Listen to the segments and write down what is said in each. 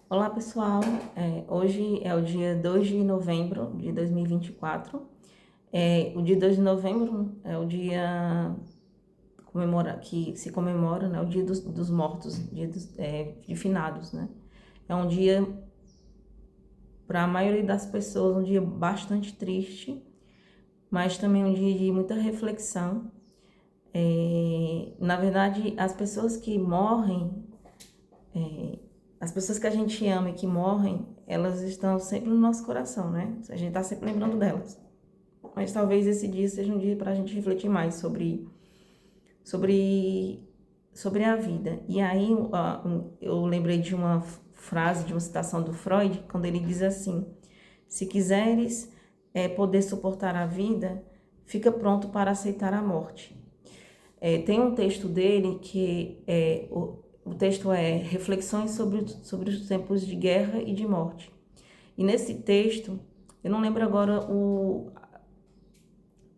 Olá pessoal, hoje é o dia 2 de novembro de 2024. O dia 2 de novembro é o dia que se comemora, né, o dia dos mortos, dia de finados, né? É um dia, para a maioria das pessoas, um dia bastante triste, mas também um dia de muita reflexão. Na verdade, as pessoas que morrem, as pessoas que a gente ama e que morrem, elas estão sempre no nosso coração, né? A gente está sempre lembrando delas. Mas talvez esse dia seja um dia para a gente refletir mais sobre, sobre a vida. E aí eu lembrei de uma frase, de uma citação do Freud, quando ele diz assim: se quiseres poder suportar a vida, fica pronto para aceitar a morte. Tem um texto dele que o texto é Reflexões sobre os tempos de guerra e de morte. E nesse texto, eu não lembro agora o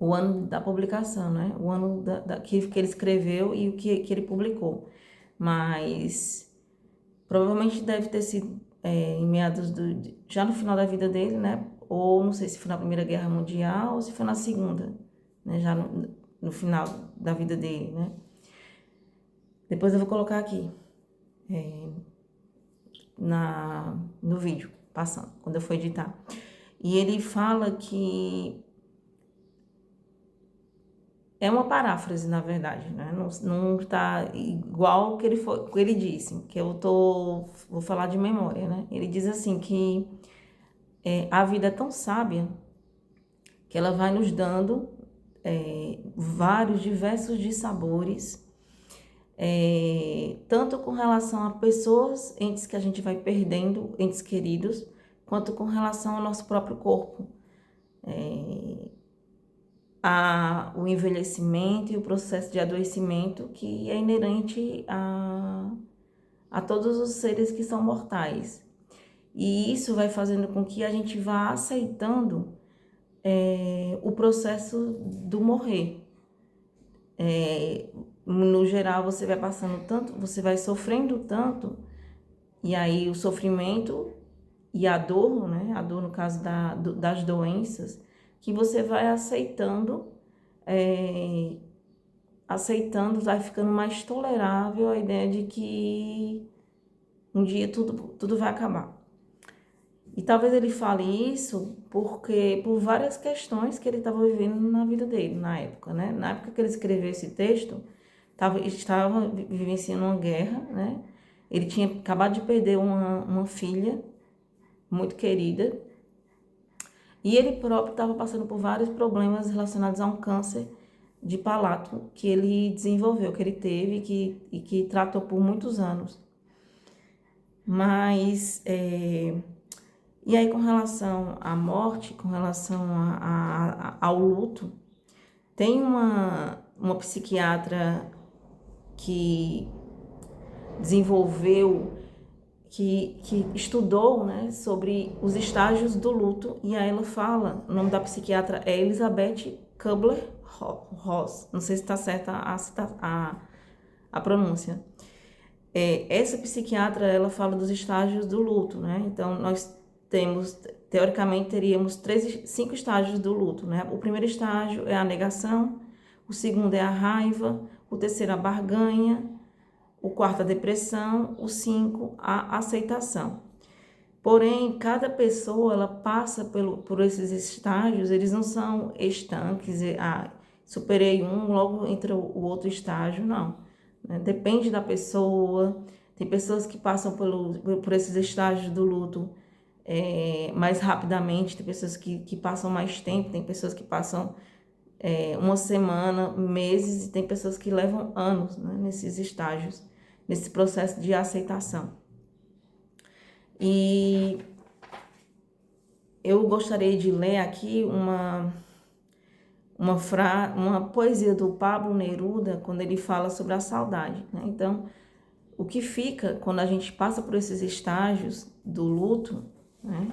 ano da publicação, né? O ano que ele escreveu e o que ele publicou. Mas provavelmente deve ter sido em meados já no final da vida dele, né? Ou não sei se foi na Primeira Guerra Mundial ou se foi na Segunda, né? Já no final da vida dele, né? Depois eu vou colocar aqui no vídeo, passando, quando eu for editar. E ele fala que é uma paráfrase, na verdade, né? Não tá igual o que ele disse, que vou falar de memória, né? Ele diz assim que a vida é tão sábia que ela vai nos dando vários, diversos dissabores, tanto com relação a pessoas, entes que a gente vai perdendo, entes queridos, quanto com relação ao nosso próprio corpo. O envelhecimento e o processo de adoecimento que é inerente a todos os seres que são mortais. E isso vai fazendo com que a gente vá aceitando o processo do morrer. No geral, você vai passando tanto, você vai sofrendo tanto, e aí o sofrimento e a dor, né? A dor no caso das doenças, que você vai aceitando, vai ficando mais tolerável a ideia de que um dia tudo vai acabar. E talvez ele fale isso porque por várias questões que ele estava vivendo na vida dele, na época, né? Na época que ele escreveu esse texto, estava vivenciando uma guerra, né? Ele tinha acabado de perder uma filha muito querida e ele próprio estava passando por vários problemas relacionados a um câncer de palato que ele desenvolveu, que ele teve e que tratou por muitos anos. Mas, e aí com relação à morte, com relação ao luto, tem uma psiquiatra que desenvolveu, que estudou, né, sobre os estágios do luto, e aí ela fala, o nome da psiquiatra é Elizabeth Kubler-Ross, não sei se está certa a pronúncia. Essa psiquiatra, ela fala dos estágios do luto, né? Então, teoricamente, teríamos 5 estágios do luto, né? O primeiro estágio é a negação, o segundo é a raiva, o terceiro a barganha, o quarto a depressão, o 5 a aceitação. Porém, cada pessoa, ela passa por esses estágios, eles não são estanques, superei um, logo entra o outro estágio, não. Depende da pessoa. Tem pessoas que passam por esses estágios do luto mais rapidamente, tem pessoas que passam mais tempo, tem pessoas que passam uma semana, meses, e tem pessoas que levam anos, né, nesses estágios, nesse processo de aceitação. E eu gostaria de ler aqui uma poesia do Pablo Neruda, quando ele fala sobre a saudade, né? Então, o que fica quando a gente passa por esses estágios do luto, né?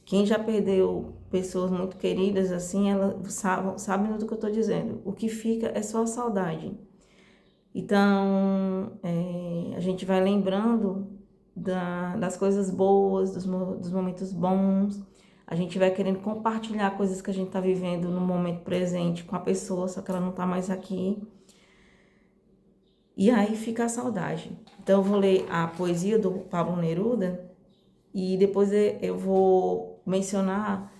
Quem já perdeu pessoas muito queridas, assim, elas sabem do que eu estou dizendo. O que fica é só a saudade. Então, a gente vai lembrando das coisas boas, dos momentos bons. A gente vai querendo compartilhar coisas que a gente está vivendo no momento presente com a pessoa, só que ela não está mais aqui. E aí fica a saudade. Então eu vou ler a poesia do Pablo Neruda e depois eu vou mencionar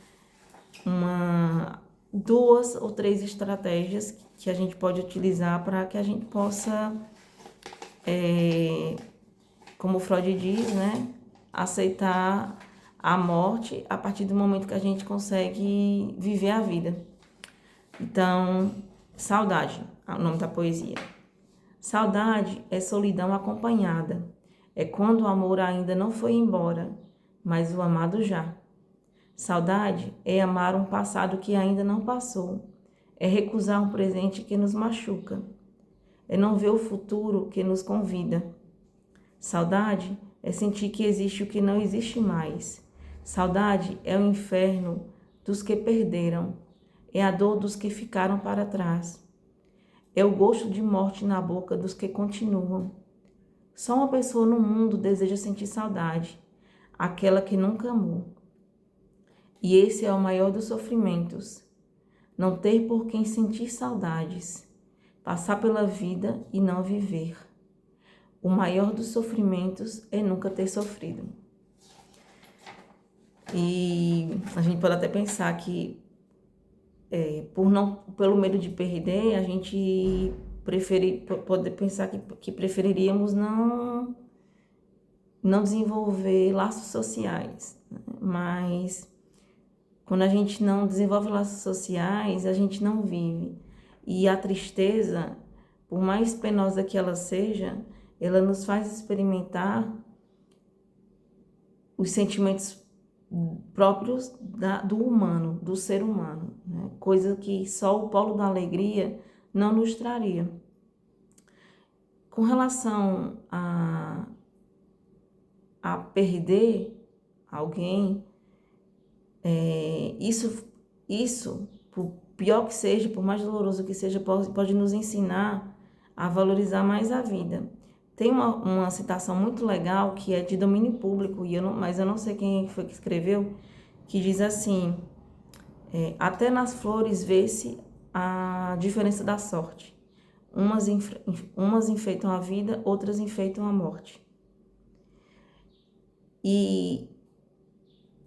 duas ou três estratégias que a gente pode utilizar para que a gente possa, como Freud diz, né, aceitar a morte a partir do momento que a gente consegue viver a vida. Então, saudade, é o nome da poesia. Saudade é solidão acompanhada. É quando o amor ainda não foi embora, mas o amado já. Saudade é amar um passado que ainda não passou. É recusar um presente que nos machuca. É não ver o futuro que nos convida. Saudade é sentir que existe o que não existe mais. Saudade é o inferno dos que perderam. É a dor dos que ficaram para trás. É o gosto de morte na boca dos que continuam. Só uma pessoa no mundo deseja sentir saudade, aquela que nunca amou. E esse é o maior dos sofrimentos, não ter por quem sentir saudades, passar pela vida e não viver. O maior dos sofrimentos é nunca ter sofrido. E a gente pode até pensar que pelo medo de perder, a gente pode pensar que preferiríamos não desenvolver laços sociais, né? Mas quando a gente não desenvolve laços sociais, a gente não vive. E a tristeza, por mais penosa que ela seja, ela nos faz experimentar os sentimentos próprios do humano, do ser humano, né? Coisa que só o polo da alegria não nos traria. Com relação a perder alguém, isso, por pior que seja, por mais doloroso que seja, pode nos ensinar a valorizar mais a vida. Tem uma citação muito legal que é de domínio público, mas eu não sei quem foi que escreveu, que diz assim: até nas flores vê-se a diferença da sorte. Umas enfeitam a vida, outras enfeitam a morte. E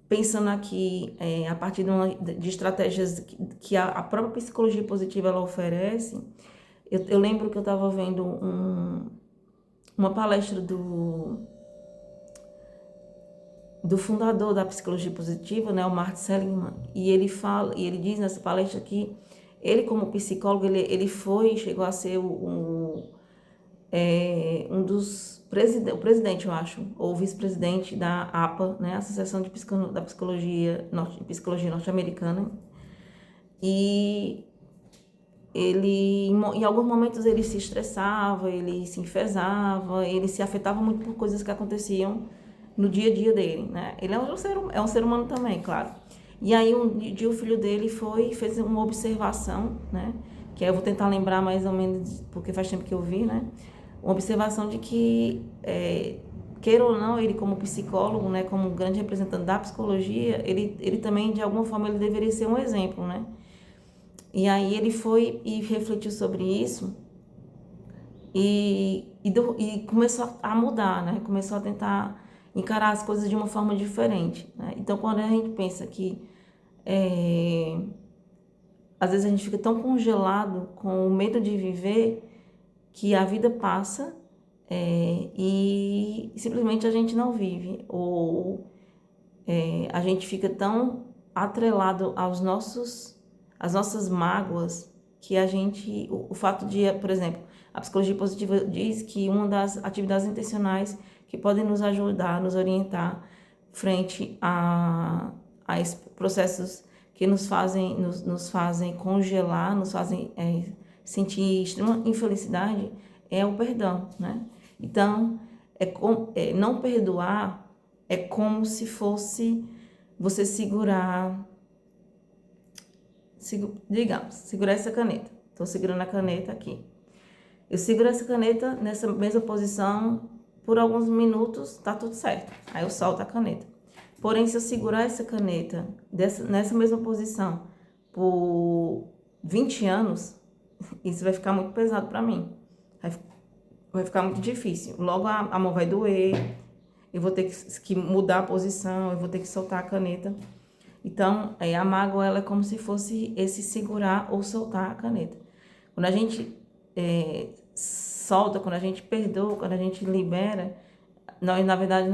pensando aqui, a partir de estratégias que a própria psicologia positiva ela oferece, eu lembro que eu estava vendo uma palestra do fundador da psicologia positiva, né, o Martin Seligman, e ele diz nessa palestra que ele, como psicólogo, chegou a ser um dos o presidente, eu acho, ou vice-presidente da APA, né, Associação da Psicologia Norte-Americana, e em alguns momentos ele se estressava, ele se enfesava, ele se afetava muito por coisas que aconteciam no dia a dia dele, né? Ele é um ser humano também, claro. E aí um dia o filho dele fez uma observação, né? Que aí eu vou tentar lembrar mais ou menos, porque faz tempo que eu vi, né? Uma observação de que, queira ou não, ele como psicólogo, né? Como grande representante da psicologia, ele também, de alguma forma, ele deveria ser um exemplo, né? E aí ele foi e refletiu sobre isso e começou a mudar, né? Começou a tentar encarar as coisas de uma forma diferente, né? Então, quando a gente pensa que às vezes a gente fica tão congelado com o medo de viver que a vida passa e simplesmente a gente não vive, ou a gente fica tão atrelado às nossas mágoas que o fato de, por exemplo, a psicologia positiva diz que uma das atividades intencionais que podem nos ajudar, nos orientar frente a esses processos que nos fazem congelar, nos fazem sentir extrema infelicidade, é o perdão, né? Então, não perdoar é como se fosse você segurar essa caneta. Estou segurando a caneta aqui. Eu seguro essa caneta nessa mesma posição por alguns minutos tá tudo certo. Aí eu solto a caneta. Porém, se eu segurar essa caneta nessa mesma posição por 20 anos, isso vai ficar muito pesado para mim. Vai ficar muito difícil. Logo a mão vai doer, eu vou ter que mudar a posição, eu vou ter que soltar a caneta. Então, a mágoa, ela é como se fosse esse segurar ou soltar a caneta. Quando a gente solta, quando a gente perdoa, quando a gente libera, na verdade,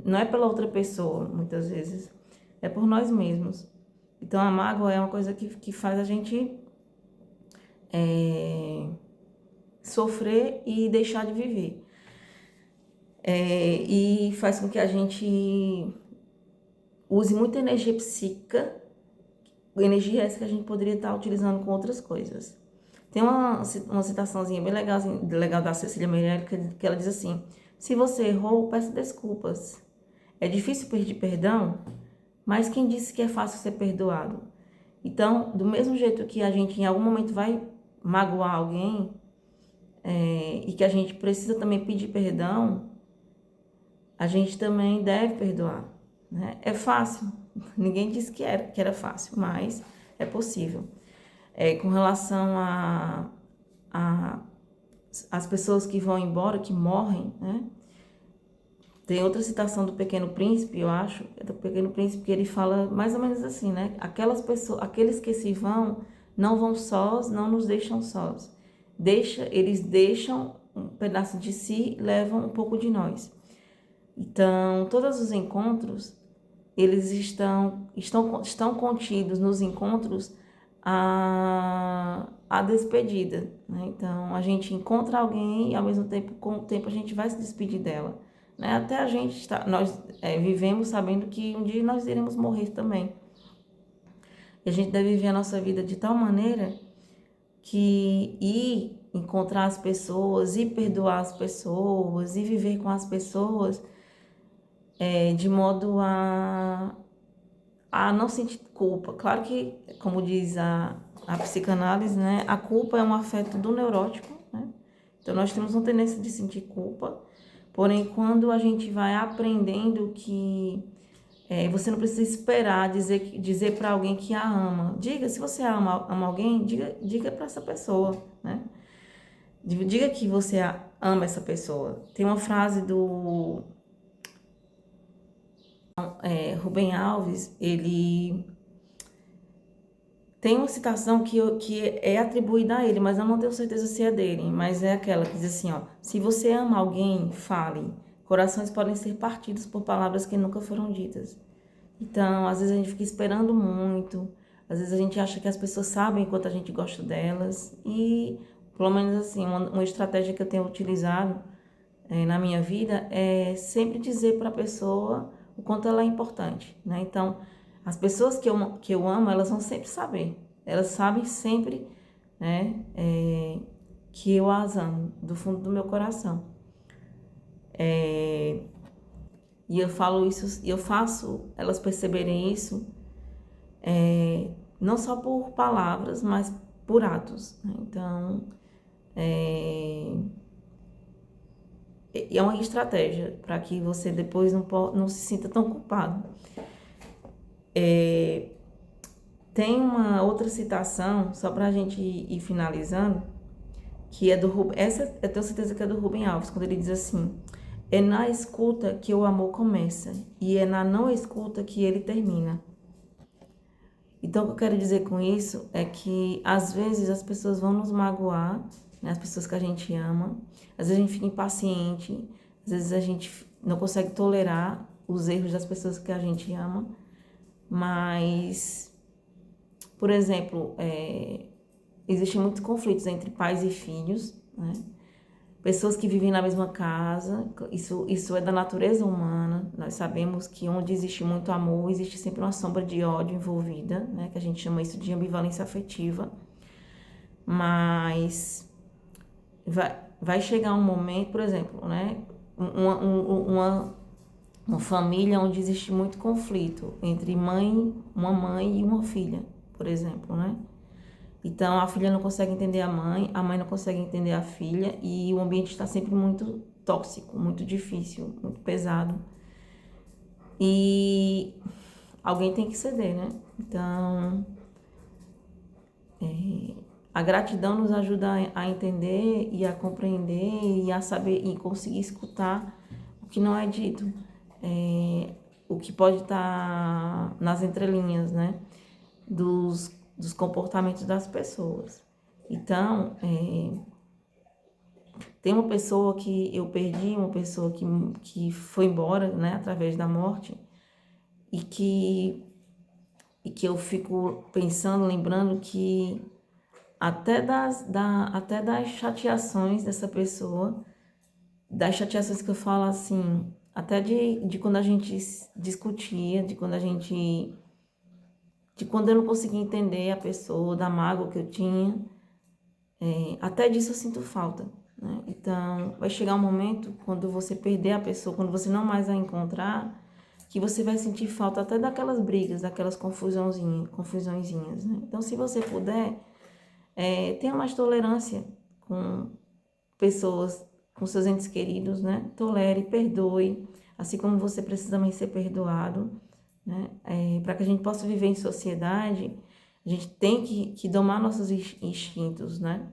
não é pela outra pessoa, muitas vezes, é por nós mesmos. Então, a mágoa é uma coisa que faz a gente sofrer e deixar de viver. E faz com que a gente use muita energia psíquica, energia essa que a gente poderia estar utilizando com outras coisas. Tem uma citaçãozinha bem legal da Cecília Meirelles, que ela diz assim: se você errou, peça desculpas. É difícil pedir perdão, mas quem disse que é fácil ser perdoado? Então, do mesmo jeito que a gente em algum momento vai magoar alguém, e que a gente precisa também pedir perdão, a gente também deve perdoar, né? É fácil, ninguém disse que era fácil, mas é possível. Com relação as pessoas que vão embora, que morrem, né? Tem outra citação do Pequeno Príncipe, eu acho, é do Pequeno Príncipe, que ele fala mais ou menos assim, né? Aqueles que se vão, não vão sós, não nos deixam sós. Eles deixam um pedaço de si, levam um pouco de nós. Então, todos os encontros, eles estão contidos nos encontros a despedida, né? Então, a gente encontra alguém e, ao mesmo tempo, com o tempo, a gente vai se despedir dela, né? Até nós vivemos sabendo que um dia nós iremos morrer também. E a gente deve viver a nossa vida de tal maneira que ir encontrar as pessoas, e perdoar as pessoas, e viver com as pessoas, de modo a não sentir culpa. Claro que, como diz a psicanálise, né, a culpa é um afeto do neurótico, né? Então, nós temos uma tendência de sentir culpa, porém, quando a gente vai aprendendo que você não precisa esperar dizer para alguém que a ama. Se você ama alguém, diga para essa pessoa, né? Diga que você ama essa pessoa. Tem uma frase do Rubem Alves, ele tem uma citação que é atribuída a ele, mas eu não tenho certeza se é dele, mas é aquela que diz assim, ó: se você ama alguém, fale. Corações podem ser partidos por palavras que nunca foram ditas. Então, às vezes a gente fica esperando muito, às vezes a gente acha que as pessoas sabem quanto a gente gosta delas, e, pelo menos assim, uma estratégia que eu tenho utilizado na minha vida é sempre dizer para a pessoa o quanto ela é importante, né? Então, as pessoas que eu amo, elas vão sempre saber, elas sabem sempre, né, que eu as amo, do fundo do meu coração. E eu falo isso, eu faço elas perceberem isso, não só por palavras, mas por atos, né? Então, é uma estratégia para que você depois não se sinta tão culpado. Tem uma outra citação, só para a gente ir finalizando, que é do Rubem, essa eu tenho certeza que é do Rubem Alves, quando ele diz assim: é na escuta que o amor começa, e é na não escuta que ele termina. Então, o que eu quero dizer com isso é que, às vezes, as pessoas vão nos magoar, né? As pessoas que a gente ama. Às vezes a gente fica impaciente, às vezes a gente não consegue tolerar os erros das pessoas que a gente ama. Mas, por exemplo, existem muitos conflitos entre pais e filhos, né? Pessoas que vivem na mesma casa, isso é da natureza humana. Nós sabemos que onde existe muito amor, existe sempre uma sombra de ódio envolvida, né? Que a gente chama isso de ambivalência afetiva. Mas vai chegar um momento, por exemplo, né? Uma família onde existe muito conflito entre uma mãe e uma filha, por exemplo, né? Então, a filha não consegue entender a mãe não consegue entender a filha, e o ambiente está sempre muito tóxico, muito difícil, muito pesado. E alguém tem que ceder, né? Então, a gratidão nos ajuda a entender e a compreender e a saber e conseguir escutar o que não é dito, o que pode estar nas entrelinhas, né? Dos comportamentos das pessoas. Então, tem uma pessoa que eu perdi, uma pessoa que foi embora, né, através da morte, e que eu fico pensando, lembrando que até das chateações dessa pessoa, das chateações que eu falo assim, até de quando a gente discutia, de quando eu não conseguia entender a pessoa, da mágoa que eu tinha, até disso eu sinto falta, né? Então, vai chegar um momento, quando você perder a pessoa, quando você não mais a encontrar, que você vai sentir falta até daquelas brigas, daquelas confusõezinhas, né? Então, se você puder, tenha mais tolerância com pessoas, com seus entes queridos, né? Tolere, perdoe, assim como você precisa também ser perdoado, né? Para que a gente possa viver em sociedade, a gente tem que domar nossos instintos, né?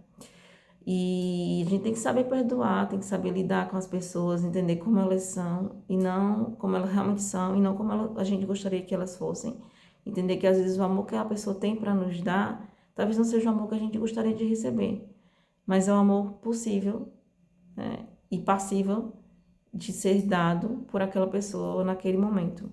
E a gente tem que saber perdoar, tem que saber lidar com as pessoas, entender como elas são e não como elas realmente são e não como a gente gostaria que elas fossem. Entender que às vezes o amor que a pessoa tem para nos dar, talvez não seja o amor que a gente gostaria de receber, mas é o amor possível, né, e passível de ser dado por aquela pessoa naquele momento.